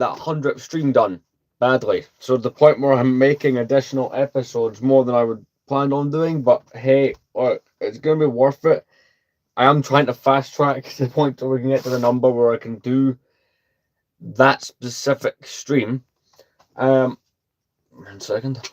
that 100th stream done badly. So the point where I'm making additional episodes more than I would plan on doing, but hey, it's going to be worth it. I am trying to fast track to the point where we can get to the number where I can do that specific stream. 1 second.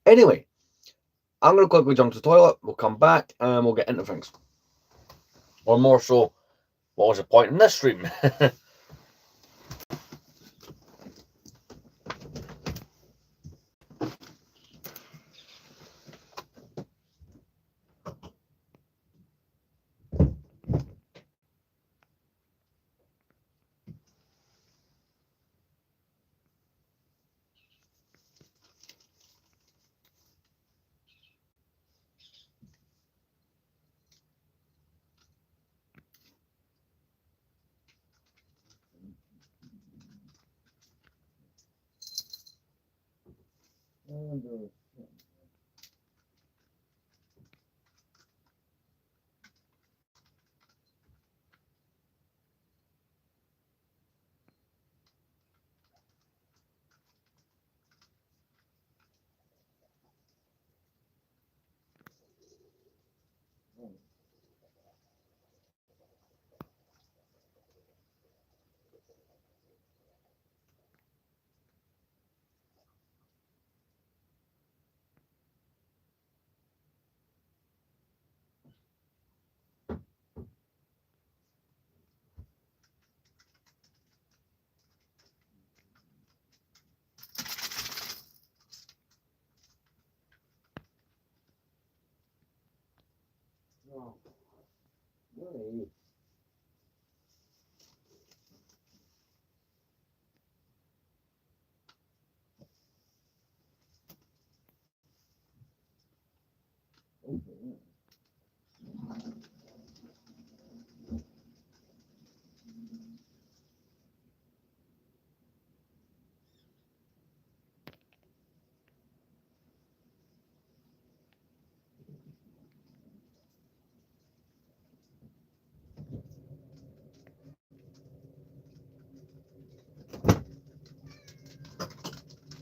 Anyway, I'm going to quickly jump to the toilet. We'll come back and we'll get into things. Or more so, what was the point in this stream?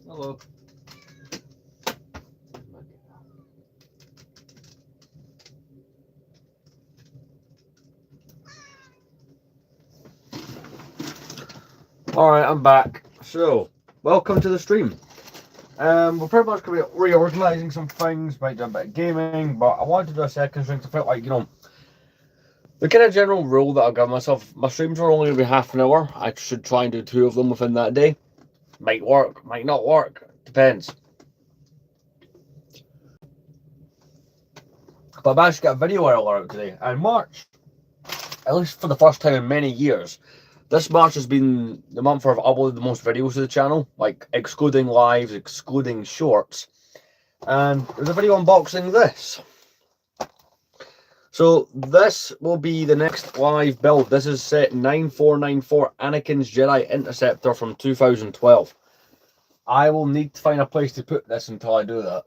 Hello. Alright, I'm back. So, welcome to the stream. We're pretty much going to be reorganising some things, might do a bit of gaming, but I wanted to do a second stream because I felt like, the kind of general rule that I've given myself, my streams are only going to be half an hour. I should try and do 2 of them within that day. Might work, might not work, depends. But I've actually got a video out today, and March, at least for the first time in many years, this March has been the month where I've uploaded the most videos to the channel, like excluding lives, excluding shorts. And there's a video unboxing this. So this will be the next live build. This is set 9494 Anakin's Jedi Interceptor from 2012. I will need to find a place to put this until I do that.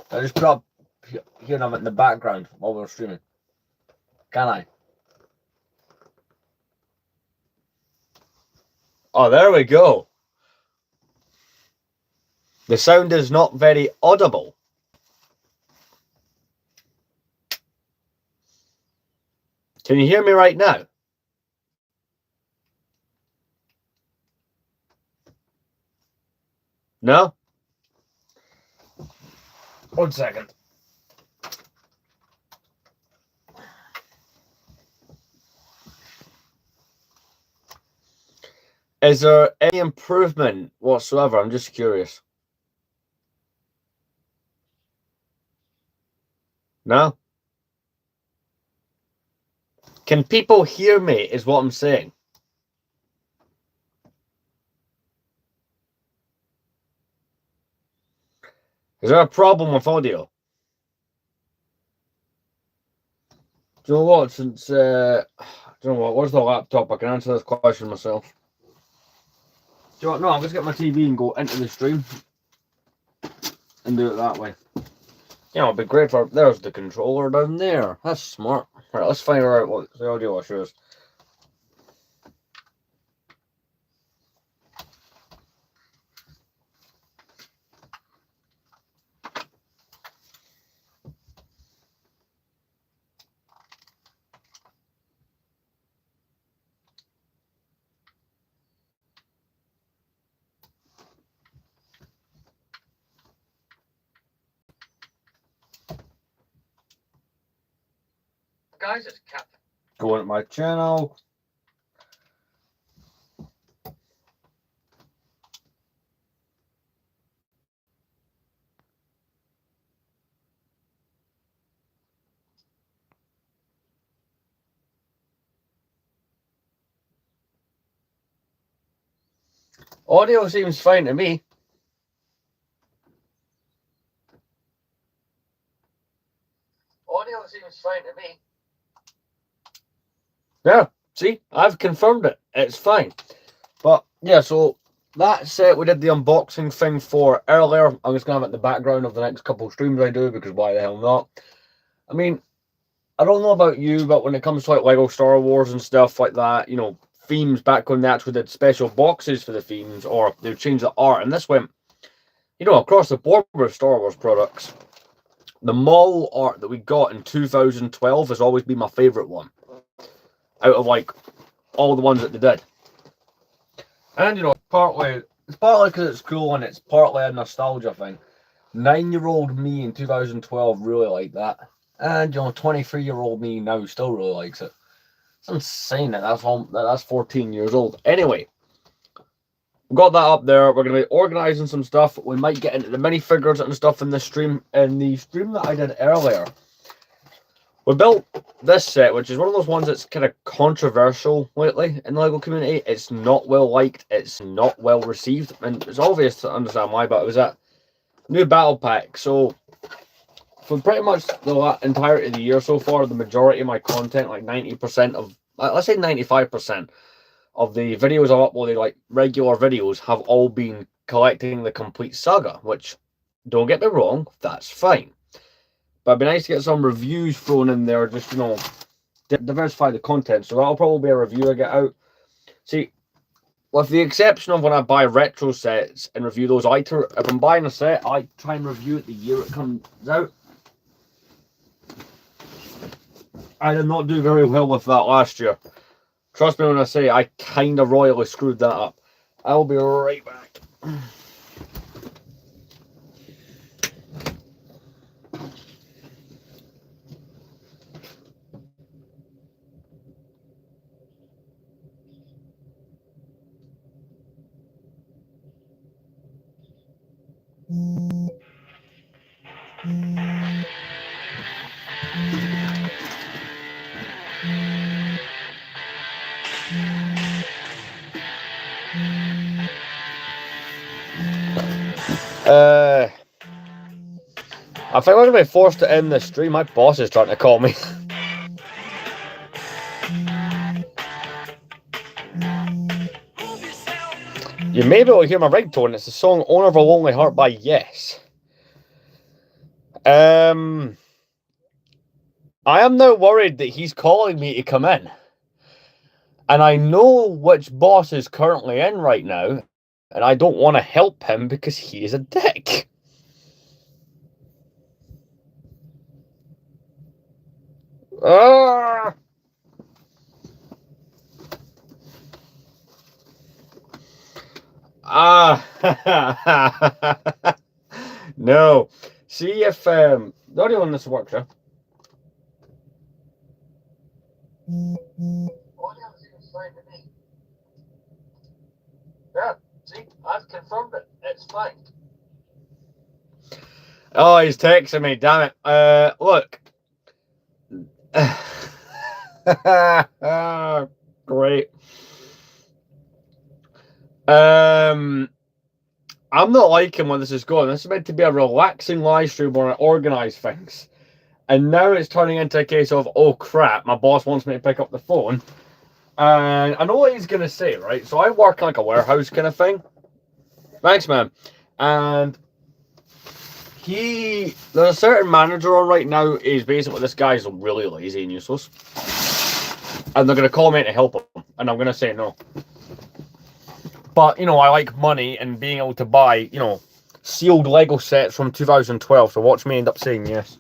I just put up here and I'm in the background while we're streaming. Can I? Oh, there we go. The sound is not very audible. Can you hear me right now? No? 1 second. Is there any improvement whatsoever? I'm just curious. No? Can people hear me is what I'm saying. Is there a problem with audio? Do you know what? Since, do you know what? Where's the laptop? I can answer this question myself. Do you know what? No, I'm just get my TV and go into the stream and do it that way. You know, it'd be great for. There's the controller down there. That's smart. Right, let's find out what the audio issue is. Guys, it's Cap. Go into my channel. Audio seems fine to me. Audio seems fine to me. Yeah, see, I've confirmed it. It's fine. But yeah, so that's it. We did the unboxing thing for earlier. I'm just gonna have it in the background of the next couple of streams I do, because why the hell not? I mean, I don't know about you, but when it comes to like Lego Star Wars and stuff like that, you know, themes, back when they actually did special boxes for the themes, or they would change the art, and this went, you know, across the board with Star Wars products. The mall art that we got in 2012 has always been my favourite one, out of like all the ones that they did. And you know, it's partly because it's cool, and it's partly a nostalgia thing. 9-year-old me in 2012 really liked that. And you know, 23-year-old me now still really likes it. It's insane that that's 14 years old. Anyway, we've got that up there. We're going to be organising some stuff. We might get into the minifigures and stuff in this stream. In the stream that I did earlier, we built this set, which is one of those ones that's kind of controversial lately in the LEGO community. It's not well liked. It's not well received. And it's obvious to understand why, but it was a new battle pack. So for pretty much the entirety of the year so far, the majority of my content, like 90% of, let's say 95% of the videos I've uploaded, like regular videos, have all been collecting the complete saga, which, don't get me wrong, that's fine. But it'd be nice to get some reviews thrown in there, just, you know, diversify the content. So that'll probably be a review I get out. See, with the exception of when I buy retro sets and review those, if I'm buying a set, I try and review it the year it comes out. I did not do very well with that last year. Trust me when I say I kind of royally screwed that up. I will be right back. I think I'm going to be forced to end this stream. My boss is trying to call me. You may be able to hear my ringtone. It's the song Owner of a Lonely Heart by Yes. I am now worried that he's calling me to come in. And I know which boss is currently in right now. And I don't want to help him because he is a dick. No. See if the audio on this works, yeah? Audio seems fine to me. Yeah, see, I've confirmed it. It's fine. Oh, he's texting me, damn it. Look. Great. I'm not liking where this is going. This is meant to be a relaxing live stream where I organise things. And now it's turning into a case of, oh crap, my boss wants me to pick up the phone. And I know what he's going to say, right? So I work like a warehouse kind of thing. Thanks, man. And there's a certain manager on right now. Is basically this guy's really lazy and useless, and they're gonna call me to help him, and I'm gonna say no. But you know, I like money and being able to buy, you know, sealed Lego sets from 2012. So watch me end up saying yes.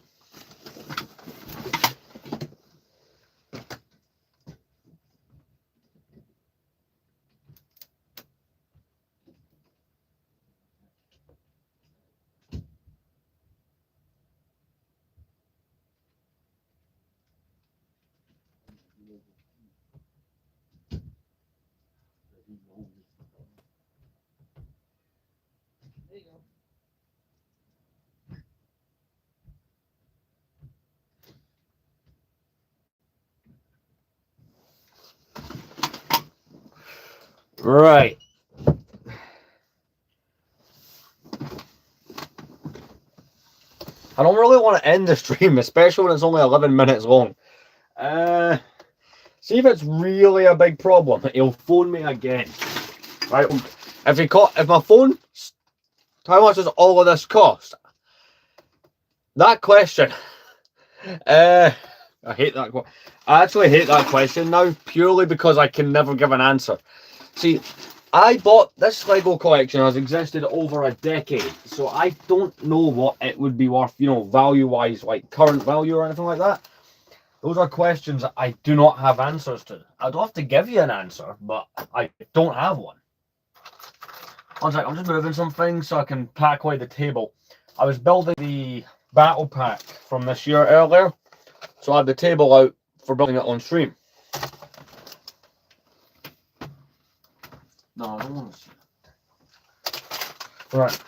Right. I don't really want to end the stream, especially when it's only 11 minutes long. See if it's really a big problem. He'll phone me again. Right? If my phone, how much does all of this cost? That question. I hate that. I actually hate that question now, purely because I can never give an answer. See, I bought this Lego collection has existed over a decade, so I don't know what it would be worth, you know, value-wise, like current value or anything like that. Those are questions that I do not have answers to. I'd love to give you an answer, but I don't have one. One sec, I'm just moving some things so I can pack away the table. I was building the battle pack from this year earlier, so I had the table out for building it on stream. No, I don't want to see it. Right.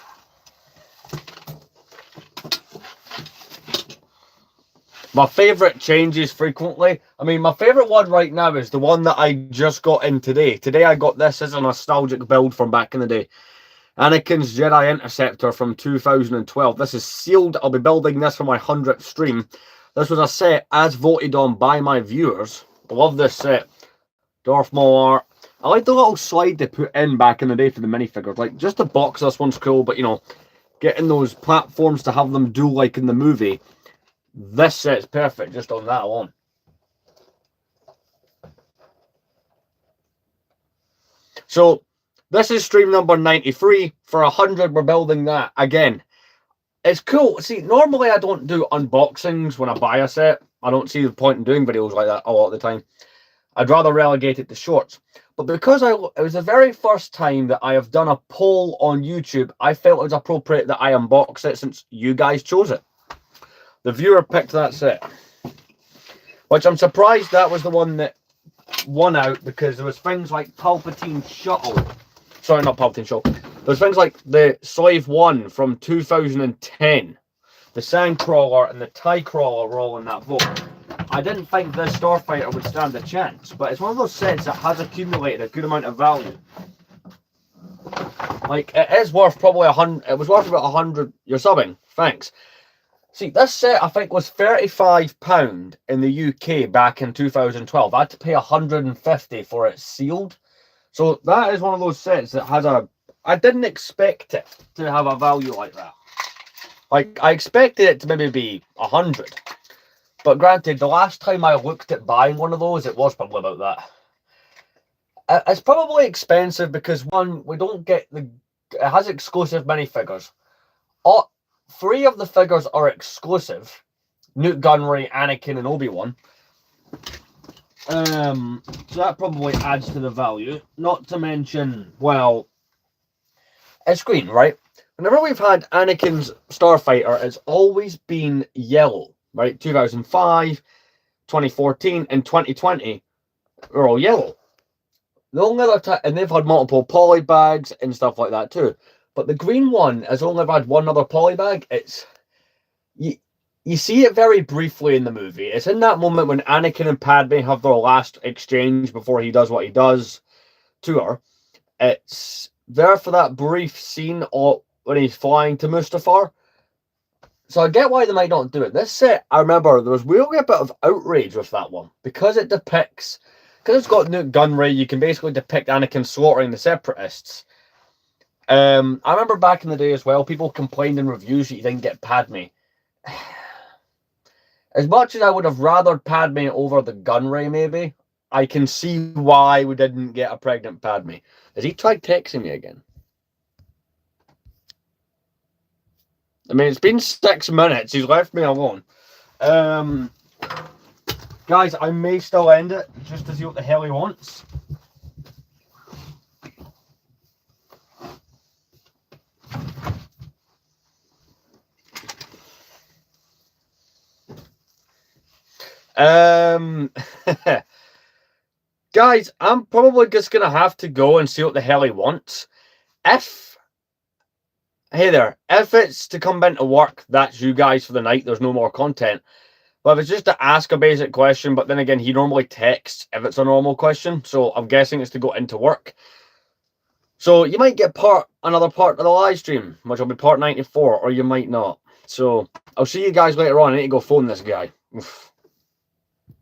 My favourite changes frequently. I mean, my favourite one right now is the one that I just got in today. Today I got this as a nostalgic build from back in the day. Anakin's Jedi Interceptor from 2012. This is sealed. I'll be building this for my 100th stream. This was a set as voted on by my viewers. I love this set. Darth Maul art. I like the little slide they put in back in the day for the minifigures. Like, just the box, this one's cool, but, you know, getting those platforms to have them do like in the movie. This set's perfect just on that alone. So, this is stream number 93. For 100, we're building that again. It's cool. See, normally I don't do unboxings when I buy a set. I don't see the point in doing videos like that a lot of the time. I'd rather relegate it to shorts. But because it was the very first time that I have done a poll on YouTube, I felt it was appropriate that I unbox it since you guys chose it. The viewer picked that set, which I'm surprised that was the one that won out, because there was things like Palpatine Shuttle. Sorry, not Palpatine Shuttle. There's things like the Slave 1 from 2010. The Sandcrawler and the TIE Crawler were all in that vote. I didn't think this Starfighter would stand a chance, but it's one of those sets that has accumulated a good amount of value. Like, it is worth probably 100. It was worth about 100. You're subbing. Thanks. See, this set I think was £35 in the UK back in 2012. I had to pay 150 for it sealed. So that is one of those sets that has a... I didn't expect it to have a value like that. Like, I expected it to maybe be 100. But granted, the last time I looked at buying one of those, it was probably about that. It's probably expensive because, one, we don't get the... It has exclusive minifigures. 3 of the figures are exclusive. Newt Gunray, Anakin, and Obi-Wan. So that probably adds to the value. Not to mention, well, it's green, right? Whenever we've had Anakin's Starfighter, it's always been yellow, right? 2005, 2014, and 2020 are all yellow. The only other time, and they've had multiple poly bags and stuff like that too. But the green one has only ever had one other poly bag. It's you see it very briefly in the movie. It's in that moment when Anakin and Padme have their last exchange before he does what he does to her. It's there for that brief scene when he's flying to Mustafar. So I get why they might not do it. This set, I remember there was really a bit of outrage with that one because it depicts, because it's got Newt Gunray, you can basically depict Anakin slaughtering the Separatists. I remember back in the day as well, people complained in reviews that you didn't get Padme. As much as I would have rathered Padme over the Gunray, maybe, I can see why we didn't get a pregnant Padme. Has he tried texting me again? I mean, it's been 6 minutes. He's left me alone. Guys, I may still end it just to see what the hell he wants. Guys, I'm probably just gonna have to go and see what the hell he wants. Hey there, if it's to come into work, that's you guys for the night. There's no more content. But if it's just to ask a basic question, but then again, he normally texts if it's a normal question, so I'm guessing it's to go into work. So you might get another part of the live stream, which will be part 94, or you might not. So I'll see you guys later on. I need to go phone this guy. Oof.